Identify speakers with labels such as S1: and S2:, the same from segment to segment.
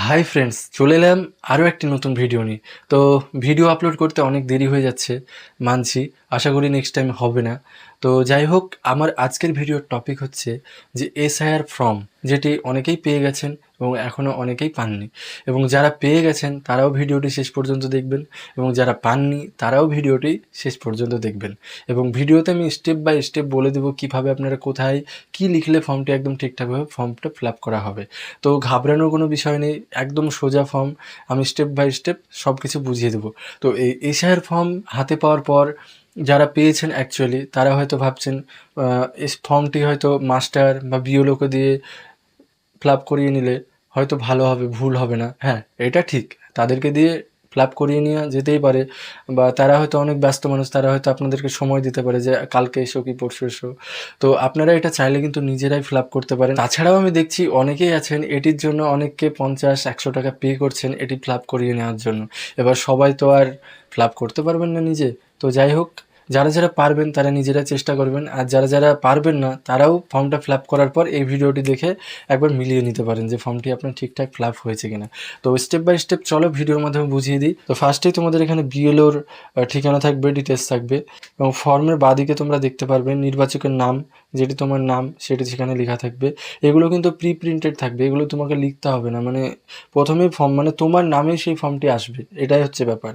S1: Hi friends, চলে এলাম আরও একটি নতুন ভিডিও নিয়ে। তো ভিডিও আপলোড করতে অনেক দেরি হয়ে যাচ্ছে, মানছি। আশা করি নেক্সট টাইম হবে না। তো যাই হোক, আমার আজকের ভিডিওর টপিক হচ্ছে যে এসআইআর ফর্ম, যেটি অনেকেই পেয়ে গেছেন এবং এখনও অনেকেই পাননি। এবং যারা পেয়ে গেছেন তারাও ভিডিওটি শেষ পর্যন্ত দেখবেন, এবং যারা পাননি তারাও ভিডিওটি শেষ পর্যন্ত দেখবেন। এবং ভিডিওতে আমি স্টেপ বাই স্টেপ বলে দেবো কীভাবে আপনারা কোথায় কী লিখলে ফর্মটি একদম ঠিকঠাকভাবে ফর্মটা ফিল আপ করা হবে। তো ঘাবড়ানোর কোনো বিষয় নেই, একদম সোজা ফর্ম। আমি স্টেপ বাই স্টেপ সব কিছু বুঝিয়ে দেবো। তো এই এশায়ার ফর্ম হাতে পাওয়ার পর যারা পেয়েছেন অ্যাকচুয়ালি তারা হয়তো ভাবছেন এই ফর্মটি হয়তো মাস্টার বা বিওলোকে দিয়ে ফিল আপ করিয়ে নিলে হয়তো ভালো হবে, ভুল হবে না। হ্যাঁ, এটা ঠিক, তাদেরকে দিয়ে ফিল আপ করিয়ে নেওয়া যেতেই পারে, বা তারা হয়তো অনেক ব্যস্ত মানুষ, তারা হয়তো আপনাদেরকে সময় দিতে পারে যে কালকে এসো কি পরশু এসো। তো আপনারা এটা চাইলে কিন্তু নিজেরাই ফিল আপ করতে পারেন। তাছাড়াও আমি দেখছি অনেকেই আছেন এটির জন্য অনেককে 50-100 টাকা পে করছেন এটি ফিল আপ করিয়ে নেওয়ার জন্য। এবার সবাই তো আর ফিল আপ করতে পারবেন না নিজে। তো যাই হোক, যারা যারা পারবেন তারা নিজেরা চেষ্টা করবেন, আর যারা যারা পারবেন না তারাও ফর্মটা ফিল আপ করার পর এই ভিডিওটি দেখে একবার মিলিয়ে নিতে পারেন যে ফর্মটি আপনার ঠিকঠাক ফিল আপ হয়েছে কিনা। তো স্টেপ বাই স্টেপ চলো ভিডিওর মাধ্যমে বুঝিয়ে দিই। তো ফার্স্টেই তোমাদের এখানে বিএলওর ঠিকানা থাকবে, ডিটেলস থাকবে, এবং ফর্মের বাঁদিকে তোমরা দেখতে পারবে নির্বাচকের নাম, যেটি তোমার নাম সেটি সেখানে লেখা থাকবে। এগুলো কিন্তু প্রি প্রিন্টেড থাকবে, এগুলো তোমাকে লিখতে হবে না, মানে প্রথমেই ফর্ম মানে তোমার নামে সেই ফর্মটি আসবে, এটাই হচ্ছে ব্যাপার।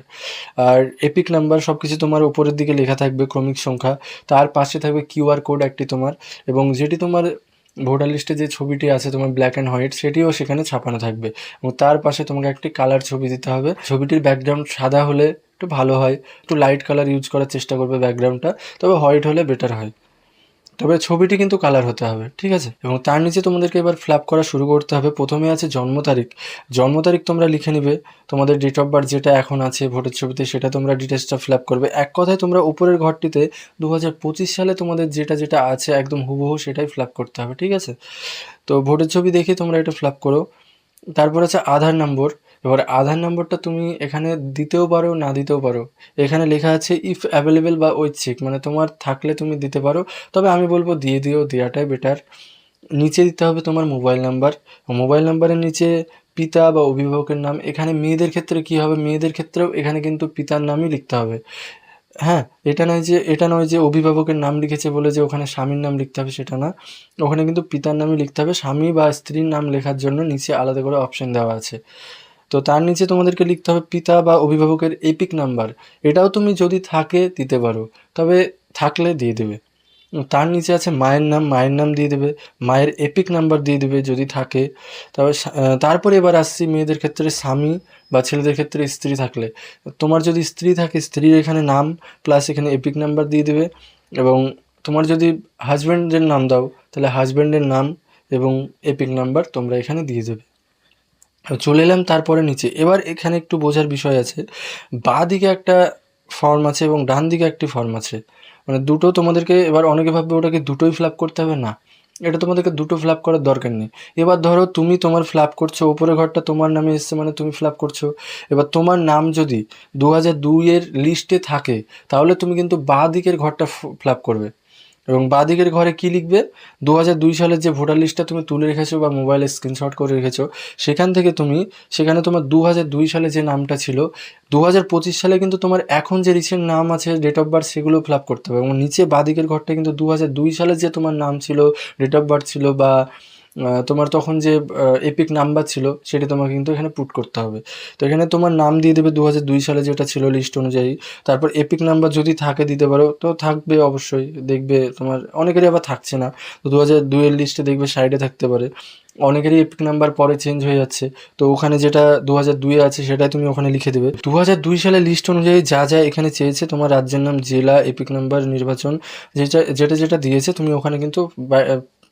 S1: আর এপিক নাম্বার সব কিছু তোমার উপরের দিকে লেখা থাকবে, ক্রমিক সংখ্যা, তার পাশে থাকবে কিউআর কোড একটি তোমার, এবং যেটি তোমার ভোটার লিস্টে যে ছবিটি আছে তোমার ব্ল্যাক অ্যান্ড হোয়াইট, সেটিও সেখানে ছাপানো থাকবে, এবং তার পাশে তোমাকে একটি কালার ছবি দিতে হবে। ছবিটির ব্যাকগ্রাউন্ড সাদা হলে একটু ভালো হয়, একটু লাইট কালার ইউজ করার চেষ্টা করবে ব্যাকগ্রাউন্ডটা, তবে হোয়াইট হলে বেটার হয়, তবে ছবিটি কিন্তু কালার হতে হবে, ঠিক আছে। এবং তার নিচে তোমাদেরকে এবার ফিল আপ করা শুরু করতে হবে। প্রথমে আছে জন্ম তারিখ। জন্ম তারিখ তোমরা লিখে নিবে, তোমাদের ডেট অফ বার্থ যেটা এখন আছে ভোটের ছবিতে সেটা তোমরা ডিটেলসটা ফিল আপ করবে। এক কথায় তোমরা উপরের ঘরটিতে 2025 সালে তোমাদের যেটা যেটা আছে একদম হুবহু সেটাই ফিল আপ করতে হবে, ঠিক আছে। তো ভোটের ছবি দেখে তোমরা এটা ফিল আপ করো। তারপর আছে আধার নম্বর। এবার আধার নম্বরটা তুমি এখানে দিতেও পারো, না দিতেও পারো। এখানে লেখা আছে ইফ অ্যাভেলেবেল বা ঐচ্ছিক, মানে তোমার থাকলে তুমি দিতে পারো, তবে আমি বলবো দিয়ে দিও, দেওয়াটাই বেটার। নিচে দিতে হবে তোমার মোবাইল নাম্বার। মোবাইল নাম্বারের নিচে পিতা বা অভিভাবকের নাম। এখানে মেয়েদের ক্ষেত্রে কী হবে, মেয়েদের ক্ষেত্রেও এখানে কিন্তু পিতার নামই লিখতে হবে। হ্যাঁ, এটা নয় যে অভিভাবকের নাম লিখেছে বলে যে ওখানে স্বামীর নাম লিখতে হবে, সেটা না। ওখানে কিন্তু পিতার নামই লিখতে হবে। স্বামী বা স্ত্রীর নাম লেখার জন্য নিচে আলাদা করে অপশন দেওয়া আছে। তো তার নিচে তোমাদেরকে লিখতে হবে পিতা বা অভিভাবকের এপিক নাম্বার। এটাও তুমি যদি থাকে দিতে পারো, তবে থাকলে দিয়ে দেবে। তার নিচে আছে মায়ের নাম, মায়ের নাম দিয়ে দেবে, মায়ের এপিক নাম্বার দিয়ে দেবে যদি থাকে। তবে তারপরে এবার আসছি মেয়েদের ক্ষেত্রে স্বামী, বা ছেলেদের ক্ষেত্রে স্ত্রী থাকলে। তোমার যদি স্ত্রী থাকে স্ত্রীর এখানে নাম প্লাস এখানে এপিক নাম্বার দিয়ে দেবে, এবং তোমার যদি হাজব্যান্ডের নাম দাও তাহলে হাজব্যান্ডের নাম এবং এপিক নাম্বার তোমরা এখানে দিয়ে দেবে। চলে এলাম তারপরে নিচে। এবার এখানে একটু বোঝার বিষয় আছে, বাঁ দিকে একটা ফর্ম আছে এবং ডান দিকে একটি ফর্ম আছে, মানে দুটো তোমাদেরকে, এবার অনেকে ভাববে ওটাকে দুটোই ফিল আপ করতে হবে, না, এটা তোমাদেরকে দুটো ফিল আপ করার দরকার নেই। এবার ধরো তুমি তোমার ফিল আপ করছো, ওপরের ঘরটা তোমার নামে এসছে মানে তুমি ফিল আপ করছো। এবার তোমার নাম যদি 2002-এর লিস্টে থাকে তাহলে তুমি কিন্তু বাঁ দিকের ঘরটা ফিল আপ করবে, এবং বাঁ দিকের ঘরে কী লিখবে, 2002 সালের যে ভোটার লিস্টটা তুমি তুলে রেখেছো বা মোবাইলে স্ক্রিনশট করে রেখেছো, সেখান থেকে সেখানে তোমার 2002 সালে যে নামটা ছিল, 2025 সালে কিন্তু তোমার এখন যে রিসেন্ট নাম আছে, ডেট অফ বার্থ, সেগুলো ফিল আপ করতে হবে। এবং নিচে বাঁ দিকের ঘরটা কিন্তু 2002 সালে যে তোমার নাম ছিল, ডেট অফ বার্থ ছিল, বা তোমার তখন যে এপিক নাম্বার ছিল সেটি তোমাকে কিন্তু এখানে পুট করতে হবে। তো এখানে তোমার নাম দিয়ে দেবে 2002 সালে যেটা ছিল লিস্ট অনুযায়ী, তারপর এপিক নাম্বার যদি থাকে দিতে পারো, তো থাকবে অবশ্যই, দেখবে তোমার অনেকেরই আবার থাকছে না, তো 2002-এর লিস্টে দেখবে সাইডে থাকতে পারে। অনেকেরই এপিক নাম্বার পরে চেঞ্জ হয়ে যাচ্ছে, তো ওখানে যেটা 2002-এ আছে সেটাই তুমি ওখানে লিখে দেবে। 2002 সালের লিস্ট অনুযায়ী যা যা এখানে চেয়েছে, তোমার রাজ্যের নাম, জেলা, এপিক নাম্বার, নির্বাচন, যেটা যেটা যেটা দিয়েছে তুমি ওখানে কিন্তু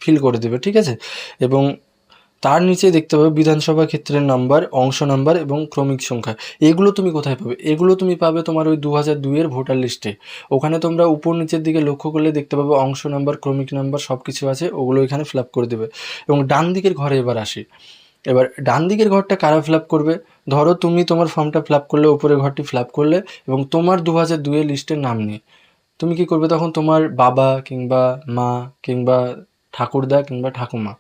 S1: ফিল করে দেবে, ঠিক আছে। এবং তার নিচে দেখতে পাবে বিধানসভা ক্ষেত্রের নাম্বার, অংশ নাম্বার এবং ক্রমিক সংখ্যা। এগুলো তুমি কোথায় পাবে, এগুলো তুমি পাবে তোমার ওই 2002-এর ভোটার লিস্টে। ওখানে তোমরা উপর নিচের দিকে লক্ষ্য করলে দেখতে পাবে অংশ নাম্বার, ক্রমিক নাম্বার সব কিছু আছে, ওগুলো এখানে ফিল আপ করে দেবে। এবং ডান দিকের ঘরে এবার আসি। এবার ডান দিকের ঘরটা কারা ফিল আপ করবে, ধরো তুমি তোমার ফর্মটা ফিল আপ করলে, উপরের ঘরটি ফিল আপ করলে, এবং তোমার 2002-এর লিস্টের নাম নিয়ে তুমি কী করবে, তখন তোমার বাবা কিংবা মা কিংবা ঠাকুরদা কিংবা ঠাকুমা,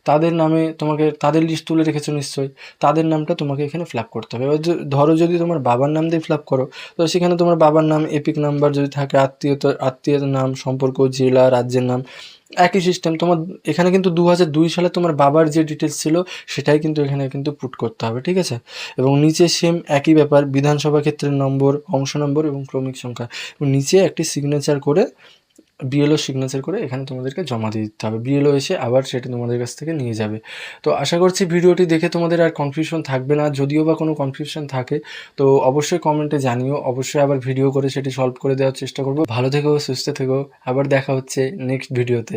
S1: তাদের নামে তোমাকে, তাদের লিস্ট তুলে রেখেছো নিশ্চয়ই, তাদের নামটা তোমাকে এখানে ফিল আপ করতে হবে। এবার ধরো যদি তোমার বাবার নাম দিয়ে ফিল আপ করো, তো সেখানে তোমার বাবার নাম, এপিক নাম্বার যদি থাকে, আত্মীয়তার নাম, সম্পর্ক, জেলা, রাজ্যের নাম, একই সিস্টেম। তোমার এখানে কিন্তু 2002 সালে তোমার বাবার যে ডিটেলস ছিল সেটাই কিন্তু এখানে কিন্তু পুট করতে হবে, ঠিক আছে। এবং নিচে সেম একই ব্যাপার, বিধানসভা ক্ষেত্রের নম্বর, অংশ নম্বর এবং ক্রমিক সংখ্যা, এবং নিচে একটি সিগনেচার করে, বিএলও সিগনেচার করে এখানে তোমাদেরকে জমা দিয়ে দিতে হবে। বিএলও এসে আবার সেটা তোমাদের কাছ থেকে নিয়ে যাবে। তো আশা করছি ভিডিওটি দেখে তোমাদের আর কনফিউশন থাকবে না। যদিও বা কোনো কনফিউশন থাকে তো অবশ্যই কমেন্টে জানিও, অবশ্যই আবার ভিডিও করে সেটি সলভ করে দেওয়ার চেষ্টা করব। ভালো থেকো, সুস্থ থেকো, আবার দেখা হচ্ছে নেক্সট ভিডিওতে।